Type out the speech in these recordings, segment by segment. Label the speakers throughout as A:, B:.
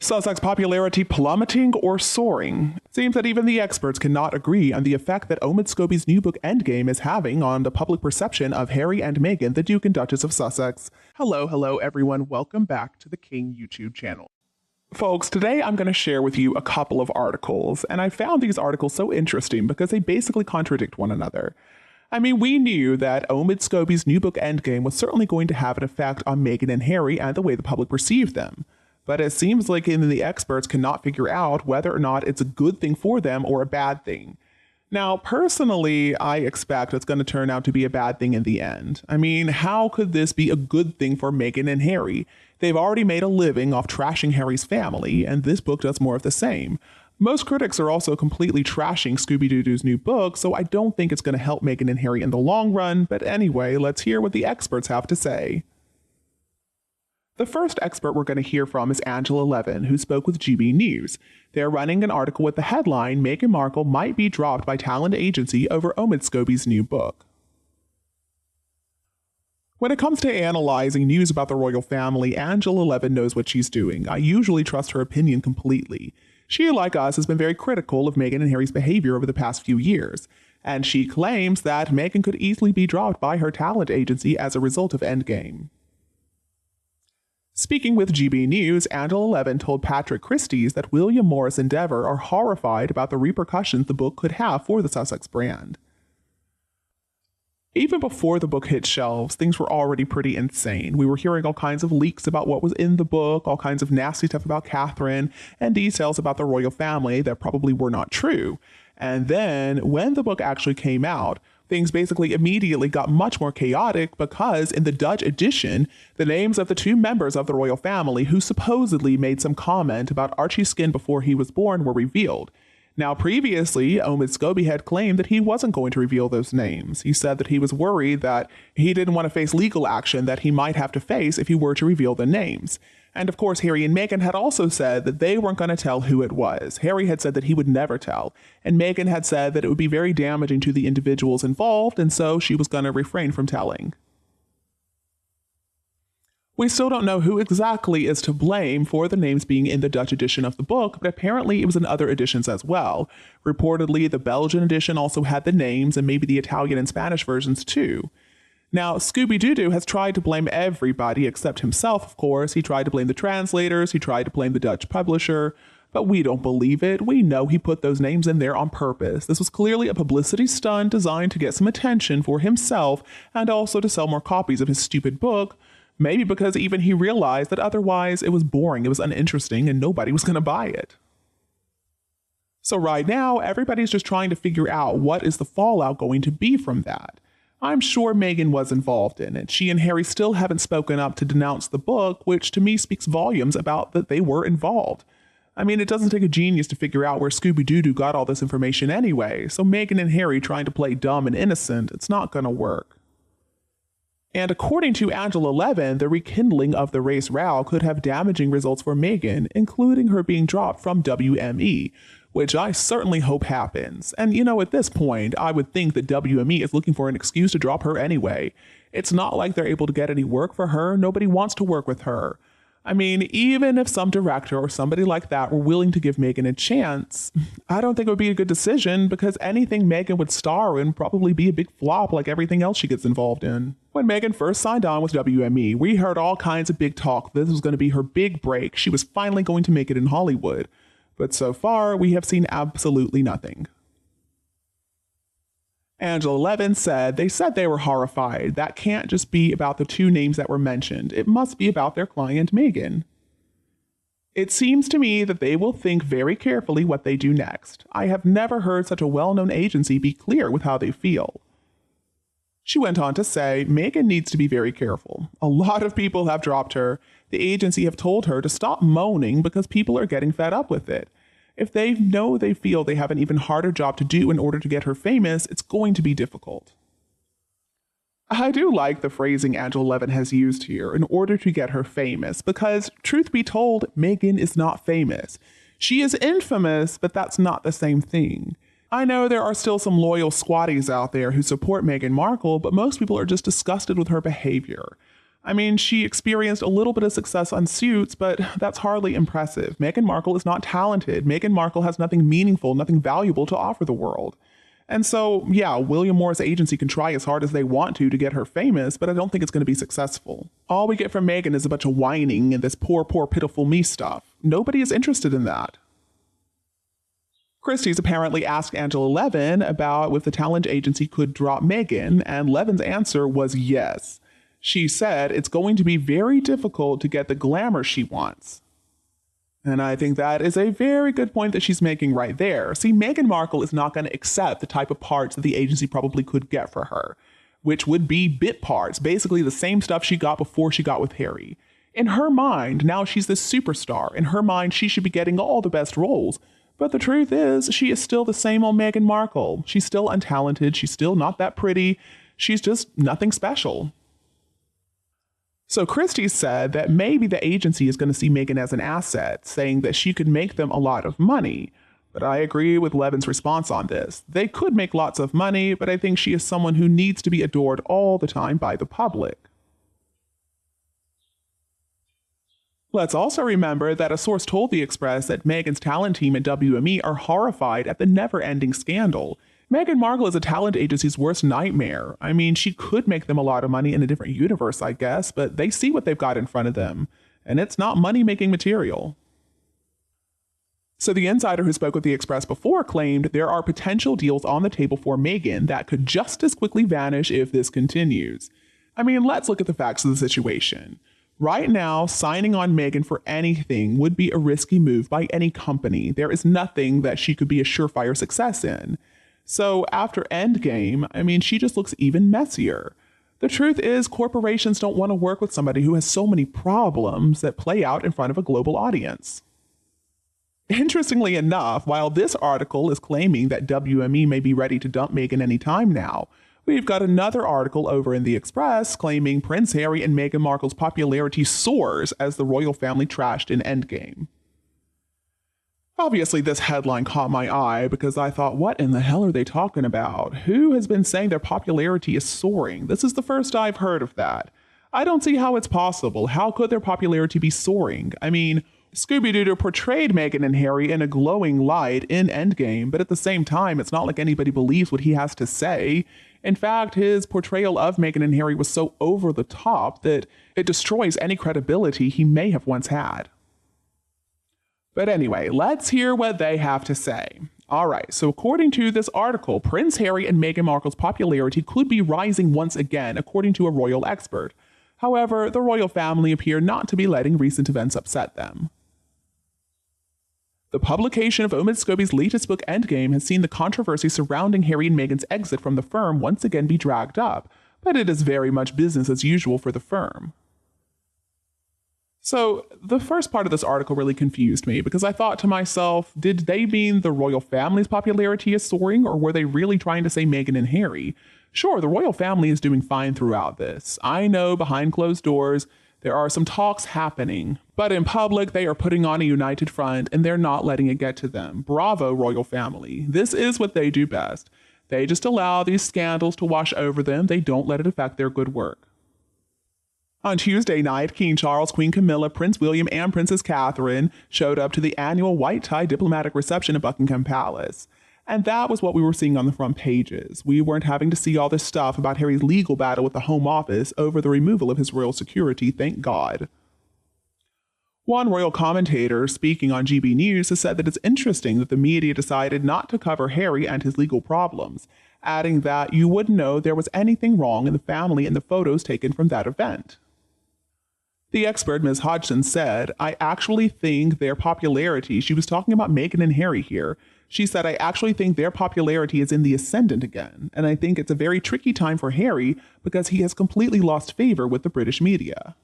A: Sussex popularity plummeting or soaring? It seems that even the experts cannot agree on the effect that Omid Scobie's new book Endgame is having on the public perception of Harry and Meghan, the Duke and Duchess of Sussex. Hello everyone, welcome back to the King YouTube channel. Folks, today I'm going to share with you a couple of articles, and I found these articles so interesting because they basically contradict one another. I mean, we knew that Omid Scobie's new book Endgame was certainly going to have an effect on Meghan and Harry and the way the public perceived them. But it seems like even the experts cannot figure out whether or not it's a good thing for them or a bad thing. Now, personally, I expect it's going to turn out to be a bad thing in the end. I mean, how could this be a good thing for Meghan and Harry? They've already made a living off trashing Harry's family, and this book does more of the same. Most critics are also completely trashing Scooby-Doo's new book, so I don't think it's going to help Meghan and Harry in the long run, but anyway, let's hear what the experts have to say. The first expert we're going to hear from is Angela Levin, who spoke with GB News. They're running an article with the headline, Meghan Markle might be dropped by talent agency over Omid Scobie's new book. When it comes to analyzing news about the royal family, Angela Levin knows what she's doing. I usually trust her opinion completely. She, like us, has been very critical of Meghan and Harry's behavior over the past few years, and she claims that Meghan could easily be dropped by her talent agency as a result of Endgame. Speaking with GB News, Angela Levin told Patrick Christie's that William Morris Endeavour are horrified about the repercussions the book could have for the Sussex brand. Even before the book hit shelves, things were already pretty insane. We were hearing all kinds of leaks about what was in the book, all kinds of nasty stuff about Catherine, and details about the royal family that probably were not true. And then, when the book actually came out, things basically immediately got much more chaotic because in the Dutch edition, the names of the two members of the royal family who supposedly made some comment about Archie's skin before he was born were revealed. Now, previously, Omid Scobie had claimed that he wasn't going to reveal those names. He said that he was worried that he didn't want to face legal action that he might have to face if he were to reveal the names. And of course, Harry and Meghan had also said that they weren't going to tell who it was. Harry had said that he would never tell, and Meghan had said that it would be very damaging to the individuals involved, and so she was going to refrain from telling. We still don't know who exactly is to blame for the names being in the Dutch edition of the book, but apparently it was in other editions as well. Reportedly, the Belgian edition also had the names, and maybe the Italian and Spanish versions too. Now, Scooby-Doo has tried to blame everybody except himself, of course. He tried to blame the translators, he tried to blame the Dutch publisher, but we don't believe it. We know he put those names in there on purpose. This was clearly a publicity stunt designed to get some attention for himself and also to sell more copies of his stupid book. Maybe because even he realized that otherwise it was boring, it was uninteresting, and nobody was going to buy it. So right now, everybody's just trying to figure out what is the fallout going to be from that. I'm sure Meghan was involved in it. She and Harry still haven't spoken up to denounce the book, which to me speaks volumes about that they were involved. I mean, it doesn't take a genius to figure out where Scooby-Doo got all this information anyway, so Meghan and Harry trying to play dumb and innocent, it's not going to work. And according to Angela Levin, the rekindling of the race row could have damaging results for Meghan, including her being dropped from WME, which I certainly hope happens. And you know, at this point, I would think that WME is looking for an excuse to drop her anyway. It's not like they're able to get any work for her. Nobody wants to work with her. I mean, even if some director or somebody like that were willing to give Meghan a chance, I don't think it would be a good decision because anything Meghan would star in would probably be a big flop like everything else she gets involved in. When Meghan first signed on with WME, we heard all kinds of big talk. This was going to be her big break. She was finally going to make it in Hollywood. But so far, we have seen absolutely nothing. Angela Levin said they were horrified. That can't just be about the two names that were mentioned. It must be about their client, Meghan. It seems to me that they will think very carefully what they do next. I have never heard such a well-known agency be clear with how they feel. She went on to say, Meghan needs to be very careful. A lot of people have dropped her. The agency have told her to stop moaning because people are getting fed up with it. If they feel they have an even harder job to do in order to get her famous, it's going to be difficult. I do like the phrasing Angela Levin has used here, in order to get her famous, because truth be told, Meghan is not famous. She is infamous, but that's not the same thing. I know there are still some loyal squatties out there who support Meghan Markle, but most people are just disgusted with her behavior. I mean, she experienced a little bit of success on Suits, but that's hardly impressive. Meghan Markle is not talented. Meghan Markle has nothing meaningful, nothing valuable to offer the world. And so, yeah, William Moore's agency can try as hard as they want to get her famous, but I don't think it's going to be successful. All we get from Meghan is a bunch of whining and this poor, pitiful me stuff. Nobody is interested in that. Christie's apparently asked Angela Levin about if the talent agency could drop Meghan, and Levin's answer was yes. She said it's going to be very difficult to get the glamour she wants. And I think that is a very good point that she's making right there. See, Meghan Markle is not going to accept the type of parts that the agency probably could get for her, which would be bit parts, basically the same stuff she got before she got with Harry. In her mind, now she's this superstar. In her mind, she should be getting all the best roles. But the truth is, she is still the same old Meghan Markle. She's still untalented. She's still not that pretty. She's just nothing special. So Christie said that maybe the agency is going to see Meghan as an asset, saying that she could make them a lot of money. But I agree with Levin's response on this. They could make lots of money, but I think she is someone who needs to be adored all the time by the public. Let's also remember that a source told The Express that Meghan's talent team at WME are horrified at the never-ending scandal. Meghan Markle is a talent agency's worst nightmare. I mean, she could make them a lot of money in a different universe, I guess, but they see what they've got in front of them, and it's not money-making material. So the insider who spoke with The Express before claimed there are potential deals on the table for Meghan that could just as quickly vanish if this continues. I mean, let's look at the facts of the situation. Right now, signing on Meghan for anything would be a risky move by any company. There is nothing that she could be a surefire success in. So after Endgame, I mean, she just looks even messier. The truth is, corporations don't want to work with somebody who has so many problems that play out in front of a global audience. Interestingly enough, while this article is claiming that WME may be ready to dump Meghan any time now, we've got another article over in The Express claiming Prince Harry and Meghan Markle's popularity soars as the royal family trashed in Endgame. Obviously, this headline caught my eye because I thought, what in the hell are they talking about? Who has been saying their popularity is soaring? This is the first I've heard of that. I don't see how it's possible. How could their popularity be soaring? I mean, Scooby-Doo portrayed Meghan and Harry in a glowing light in Endgame, but at the same time, it's not like anybody believes what he has to say. In fact, his portrayal of Meghan and Harry was so over the top that it destroys any credibility he may have once had. But anyway, let's hear what they have to say. All right, so according to this article, Prince Harry and Meghan Markle's popularity could be rising once again, according to a royal expert. However, the royal family appear not to be letting recent events upset them. The publication of Omid Scobie's latest book, Endgame, has seen the controversy surrounding Harry and Meghan's exit from the firm once again be dragged up, but it is very much business as usual for the firm. So, the first part of this article really confused me because I thought to myself, did they mean the royal family's popularity is soaring, or were they really trying to say Meghan and Harry? Sure, the royal family is doing fine throughout this. I know behind closed doors, there are some talks happening, but in public, they are putting on a united front and they're not letting it get to them. Bravo, royal family. This is what they do best. They just allow these scandals to wash over them. They don't let it affect their good work. On Tuesday night, King Charles, Queen Camilla, Prince William, and Princess Catherine showed up to the annual white-tie diplomatic reception at Buckingham Palace. And that was what we were seeing on the front pages. We weren't having to see all this stuff about Harry's legal battle with the Home Office over the removal of his royal security, thank God. One royal commentator speaking on GB News has said that it's interesting that the media decided not to cover Harry and his legal problems, adding that you wouldn't know there was anything wrong in the family in the photos taken from that event. The expert, Ms. Hodgson, said, I actually think their popularity, she was talking about Meghan and Harry here, she said, I actually think their popularity is in the ascendant again, and I think it's a very tricky time for Harry because he has completely lost favor with the British media.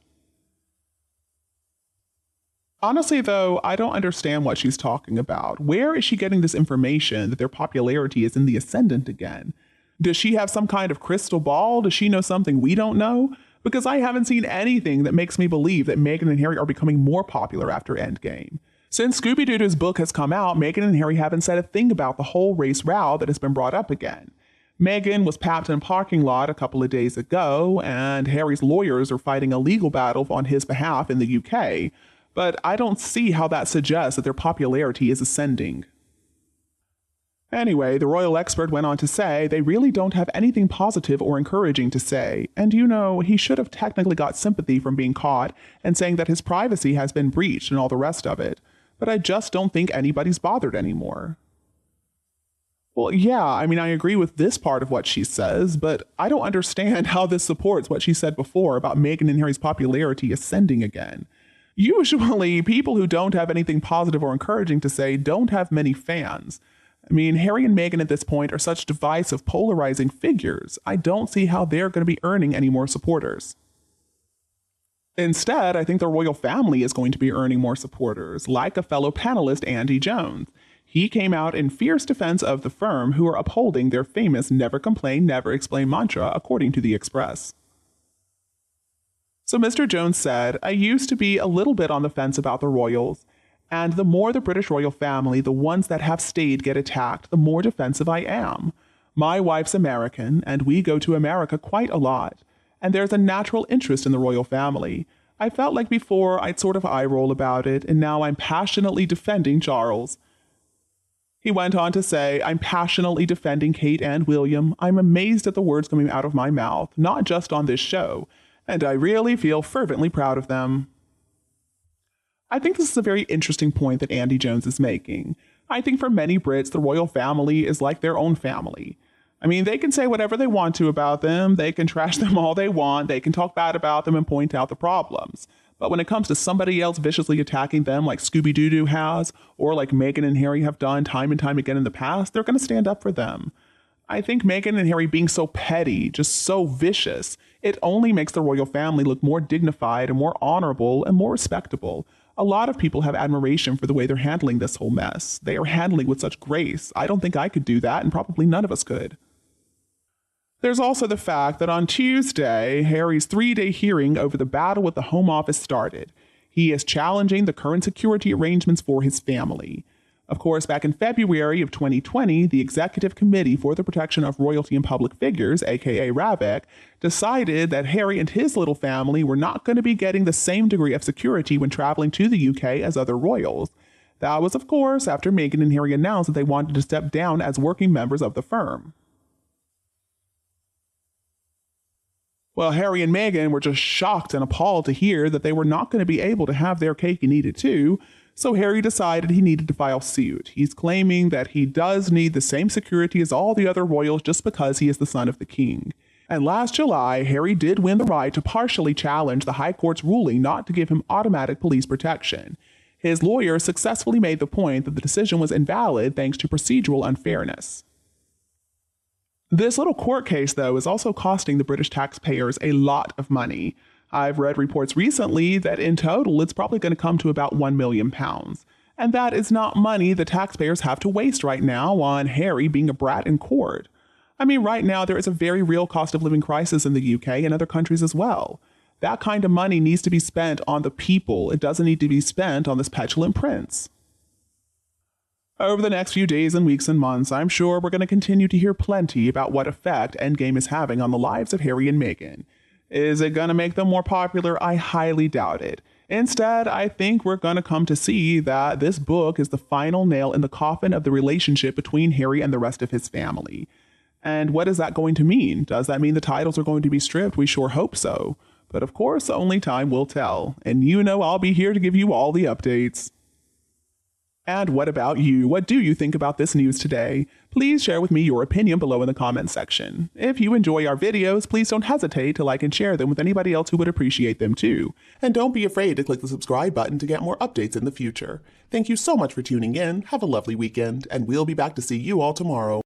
A: Honestly, though, I don't understand what she's talking about. Where is she getting this information that their popularity is in the ascendant again? Does she have some kind of crystal ball? Does she know something we don't know? Because I haven't seen anything that makes me believe that Meghan and Harry are becoming more popular after Endgame. Since Scooby-Doo's book has come out, Meghan and Harry haven't said a thing about the whole race row that has been brought up again. Meghan was papped in a parking lot a couple of days ago, and Harry's lawyers are fighting a legal battle on his behalf in the UK. But I don't see how that suggests that their popularity is ascending. Anyway, the royal expert went on to say they really don't have anything positive or encouraging to say, and he should have technically got sympathy from being caught and saying that his privacy has been breached and all the rest of it, but I just don't think anybody's bothered anymore. Well, yeah, I agree with this part of what she says, but I don't understand how this supports what she said before about Meghan and Harry's popularity ascending again. Usually, people who don't have anything positive or encouraging to say don't have many fans. Harry and Meghan at this point are such divisive, polarizing figures. I don't see how they're going to be earning any more supporters. Instead, I think the royal family is going to be earning more supporters, like a fellow panelist, Andy Jones. He came out in fierce defense of the firm, who are upholding their famous never complain, never explain mantra, according to the Express. So Mr. Jones said, I used to be a little bit on the fence about the royals. And the more the British royal family, the ones that have stayed, get attacked, the more defensive I am. My wife's American, and we go to America quite a lot. And there's a natural interest in the royal family. I felt like before I'd sort of eye-roll about it, and now I'm passionately defending Charles. He went on to say, I'm passionately defending Kate and William. I'm amazed at the words coming out of my mouth, not just on this show, and I really feel fervently proud of them. I think this is a very interesting point that Andy Jones is making. I think for many Brits, the royal family is like their own family. They can say whatever they want to about them, they can trash them all they want, they can talk bad about them and point out the problems. But when it comes to somebody else viciously attacking them like Scooby-Doo has, or like Meghan and Harry have done time and time again in the past, they're going to stand up for them. I think Meghan and Harry being so petty, just so vicious, it only makes the royal family look more dignified and more honorable and more respectable. A lot of people have admiration for the way they're handling this whole mess. They are handling with such grace. I don't think I could do that, and probably none of us could. There's also the fact that on Tuesday, Harry's 3-day hearing over the battle with the Home Office started. He is challenging the current security arrangements for his family. Of course, back in February of 2020, the Executive Committee for the Protection of Royalty and Public Figures, aka RAVEC, decided that Harry and his little family were not going to be getting the same degree of security when traveling to the UK as other royals. That was, of course, after Meghan and Harry announced that they wanted to step down as working members of the firm. Well, Harry and Meghan were just shocked and appalled to hear that they were not going to be able to have their cake and eat it too, so Harry decided he needed to file suit. He's claiming that he does need the same security as all the other royals just because he is the son of the king. And last July, Harry did win the right to partially challenge the High Court's ruling not to give him automatic police protection. His lawyer successfully made the point that the decision was invalid thanks to procedural unfairness. This little court case, though, is also costing the British taxpayers a lot of money. I've read reports recently that in total it's probably going to come to about £1 million. And that is not money the taxpayers have to waste right now on Harry being a brat in court. Right now there is a very real cost of living crisis in the UK and other countries as well. That kind of money needs to be spent on the people. It doesn't need to be spent on this petulant prince. Over the next few days and weeks and months, I'm sure we're going to continue to hear plenty about what effect Endgame is having on the lives of Harry and Meghan. Is it going to make them more popular? I highly doubt it. Instead, I think we're going to come to see that this book is the final nail in the coffin of the relationship between Harry and the rest of his family. And what is that going to mean? Does that mean the titles are going to be stripped? We sure hope so. But of course, only time will tell. And I'll be here to give you all the updates. And what about you? What do you think about this news today? Please share with me your opinion below in the comments section. If you enjoy our videos, please don't hesitate to like and share them with anybody else who would appreciate them too. And don't be afraid to click the subscribe button to get more updates in the future. Thank you so much for tuning in, have a lovely weekend, and we'll be back to see you all tomorrow.